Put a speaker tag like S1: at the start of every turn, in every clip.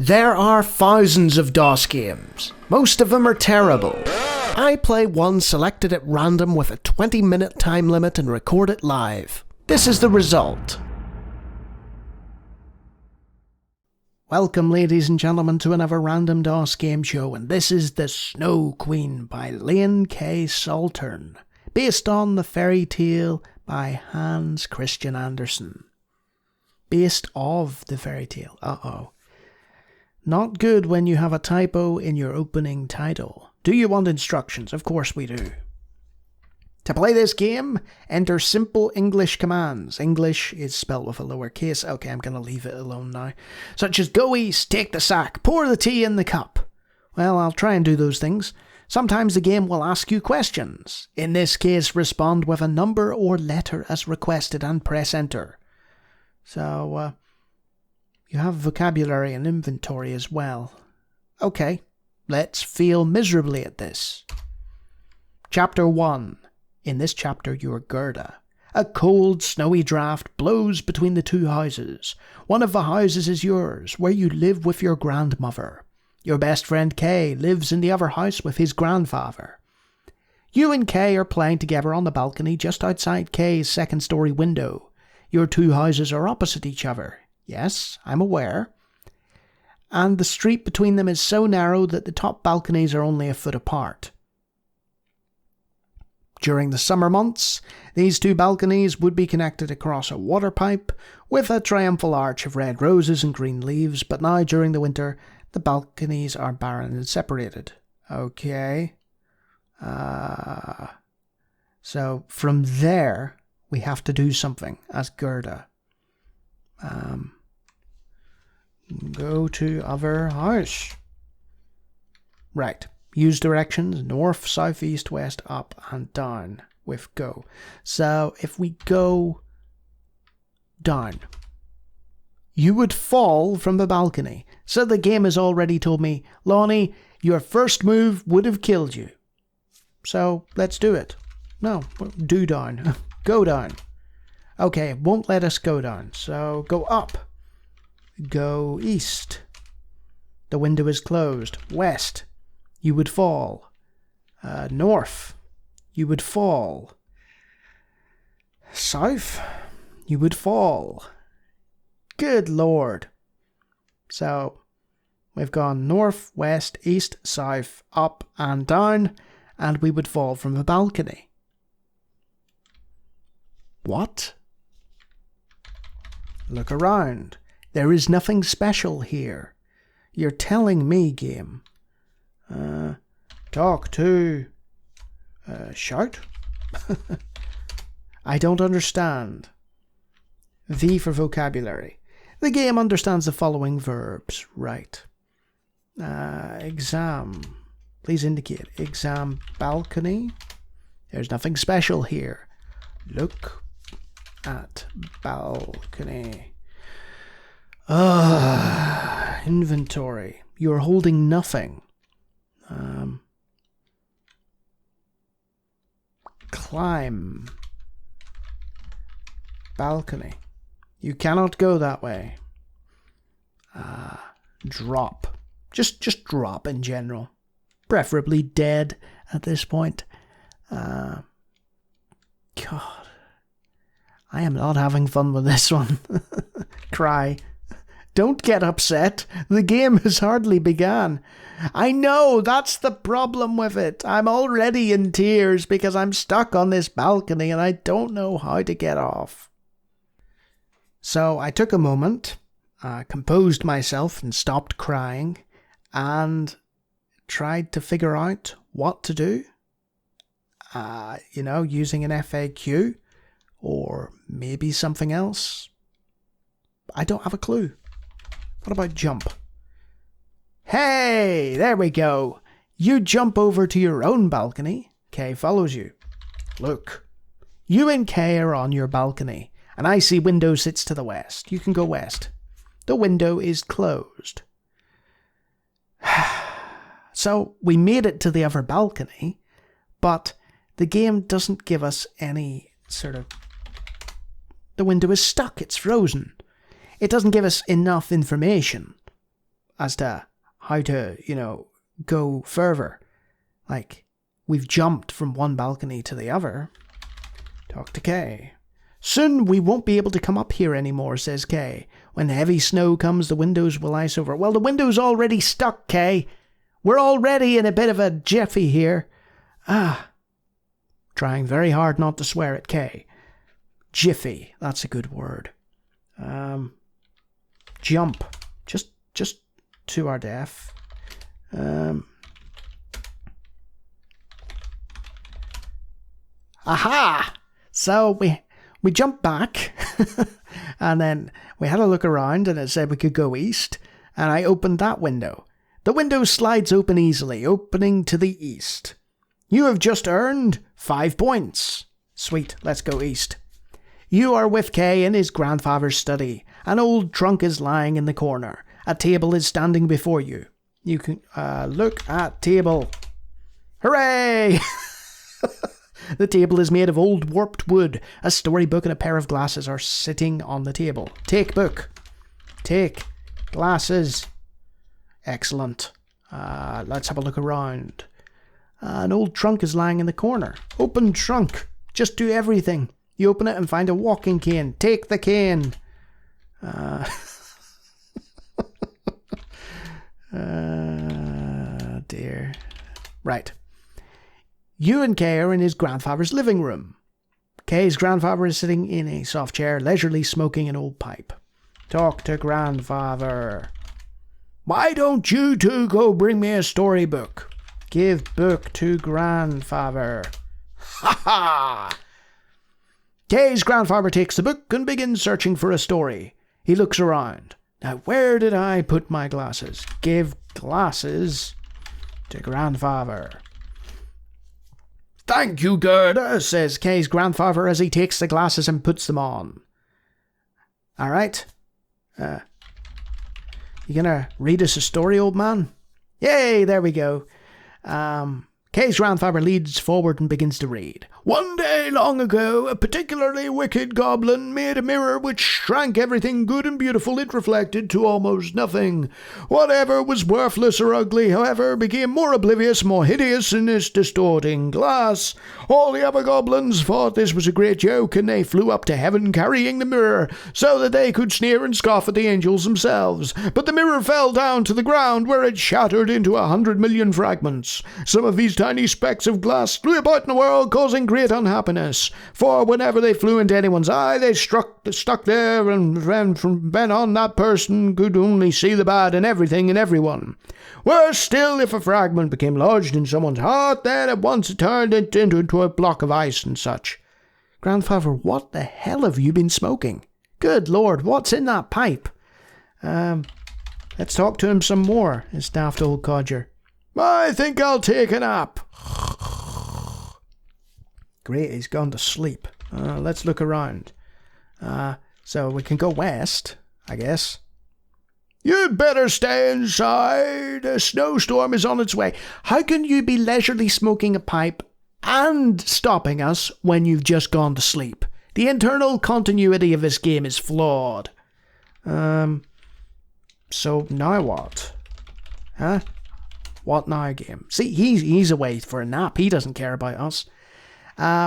S1: There are thousands of DOS games. Most of them are terrible. I play one selected at random with a 20-minute time limit and record it live. This is the result. Welcome, ladies and gentlemen, to another random DOS game show, and this is The Snow Queen by Layne K. Saltern, based on the fairy tale by Hans Christian Andersen. Based of the fairy tale. Not good when you have a typo in your opening title. Do you want instructions? Of course we do. To play this game, enter simple English commands. English is spelled with a lowercase. Okay, I'm going to leave it alone now. Such as go east, take the sack, pour the tea in the cup. Well, I'll try and do those things. Sometimes the game will ask you questions. In this case, respond with a number or letter as requested and press enter. So, you have vocabulary and inventory as well. Okay, let's fail miserably at this. Chapter 1. In this chapter, you're Gerda. A cold, snowy draught blows between the two houses. One of the houses is yours, where you live with your grandmother. Your best friend Kay lives in the other house with his grandfather. You and Kay are playing together on the balcony just outside Kay's second-story window. Your two houses are opposite each other. Yes, I'm aware. And the street between them is so narrow that the top balconies are only a foot apart. During the summer months, these two balconies would be connected across a water pipe with a triumphal arch of red roses and green leaves, but now during the winter, the balconies are barren and separated. Okay. So from there, we have to do something as Gerda. Go to other house. Right. Use directions north, south, east, west, up, and down with go. So if we go down, you would fall from the balcony. So the game has already told me, Lonnie, your first move would have killed you. So let's do it. No, do down. Go down. Okay, it won't let us go down. So go up. Go east. The window is closed. West. You would fall. North. You would fall. South. You would fall. Good Lord. So, we've gone north, west, east, south, up and down, and we would fall from the balcony. What? Look around. There is nothing special here. You're telling me, game. Talk to... shout? I don't understand. V for vocabulary. The game understands the following verbs. Right. Exam. Please indicate. Exam balcony. There's nothing special here. Look at balcony. Inventory. You're holding nothing. Climb. Balcony. You cannot go that way. Drop. Just drop in general. Preferably dead at this point. God. I am not having fun with this one. Cry. Don't get upset. The game has hardly begun. I know, that's the problem with it. I'm already in tears because I'm stuck on this balcony and I don't know how to get off. So I took a moment, composed myself and stopped crying and tried to figure out what to do. Using an FAQ or maybe something else. I don't have a clue. What about jump? Hey, there we go. You jump over to your own balcony. Kay follows you. Look, you and Kay are on your balcony, and I see window sits to the west. You can go west. The window is closed. So we made it to the other balcony, but the game doesn't give us any sort of... The window is stuck. It's frozen. It doesn't give us enough information. as to how to, go further. Like, we've jumped from one balcony to the other. Talk to Kay. Soon we won't be able to come up here anymore, says Kay. When heavy snow comes, the windows will ice over. Well, the window's already stuck, Kay. We're already in a bit of a jiffy here. Trying very hard not to swear at Kay. Jiffy, that's a good word. Jump. Just to our death. Aha! So we jumped back, and then we had a look around, and it said we could go east, and I opened that window. The window slides open easily, opening to the east. You have just earned 5 points. Sweet, let's go east. You are with Kay in his grandfather's study. An old trunk is lying in the corner. A table is standing before you. You can look at table. Hooray! The table is made of old warped wood. A storybook and a pair of glasses are sitting on the table. Take book. Take glasses. Excellent. Let's have a look around. An old trunk is lying in the corner. Open trunk. Just do everything. You open it and find a walking cane. Take the cane. Dear. Right. You and Kay are in his grandfather's living room. Kay's grandfather is sitting in a soft chair, leisurely smoking an old pipe. Talk to grandfather. Why don't you two go bring me a storybook? Give book to grandfather. Ha ha! Kay's grandfather takes the book and begins searching for a story. He looks around. Now, where did I put my glasses? Give glasses to grandfather. Thank you, Gerda, says Kay's grandfather as he takes the glasses and puts them on. All right. You gonna read us a story, old man? Yay, there we go. Kay's grandfather leads forward and begins to read. One day long ago, a particularly wicked goblin made a mirror which shrank everything good and beautiful it reflected to almost nothing. Whatever was worthless or ugly, however, became more oblivious, more hideous in its distorting glass. All the other goblins thought this was a great joke, and they flew up to heaven carrying the mirror, so that they could sneer and scoff at the angels themselves. But the mirror fell down to the ground, where it shattered into 100 million fragments. Some of these tiny specks of glass flew about in the world, causing great unhappiness, for whenever they flew into anyone's eye, they stuck there, and from then on that person could only see the bad in everything and everyone. Worse still, if a fragment became lodged in someone's heart, then at once it turned it into a block of ice and such. Grandfather, what the hell have you been smoking? Good Lord, what's in that pipe? Let's talk to him some more, his daft old codger. I think I'll take a nap. Great, he's gone to sleep. Let's look around. So we can go west, I guess. You'd better stay inside. A snowstorm is on its way. How can you be leisurely smoking a pipe and stopping us when you've just gone to sleep? The internal continuity of this game is flawed. So now what? Huh? What now, game? See, he's away for a nap. He doesn't care about us.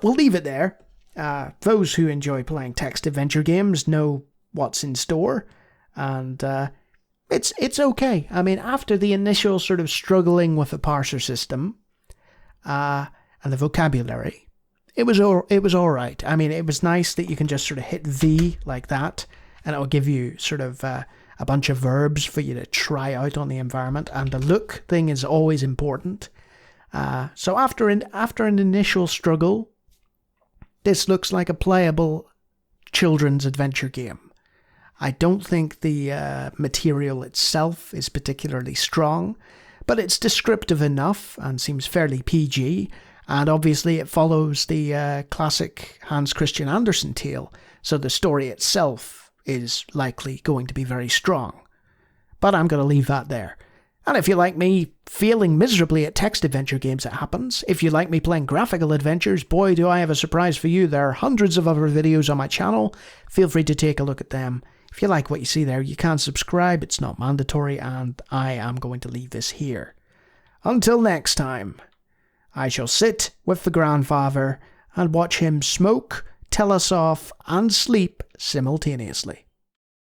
S1: We'll leave it there. Those who enjoy playing text adventure games know what's in store, and it's okay. I mean, after the initial sort of struggling with the parser system and the vocabulary, it was all right. I mean, it was nice that you can just sort of hit V like that, and it'll give you sort of a bunch of verbs for you to try out on the environment, and the look thing is always important. So after an initial struggle, this looks like a playable children's adventure game. I don't think the material itself is particularly strong, but it's descriptive enough and seems fairly PG, and obviously it follows the classic Hans Christian Andersen tale, so the story itself is likely going to be very strong. But I'm going to leave that there. And if you like me failing miserably at text adventure games, it happens. If you like me playing graphical adventures, boy, do I have a surprise for you. There are hundreds of other videos on my channel. Feel free to take a look at them. If you like what you see there, you can subscribe. It's not mandatory, and I am going to leave this here. Until next time, I shall sit with the grandfather and watch him smoke, tell us off, and sleep simultaneously.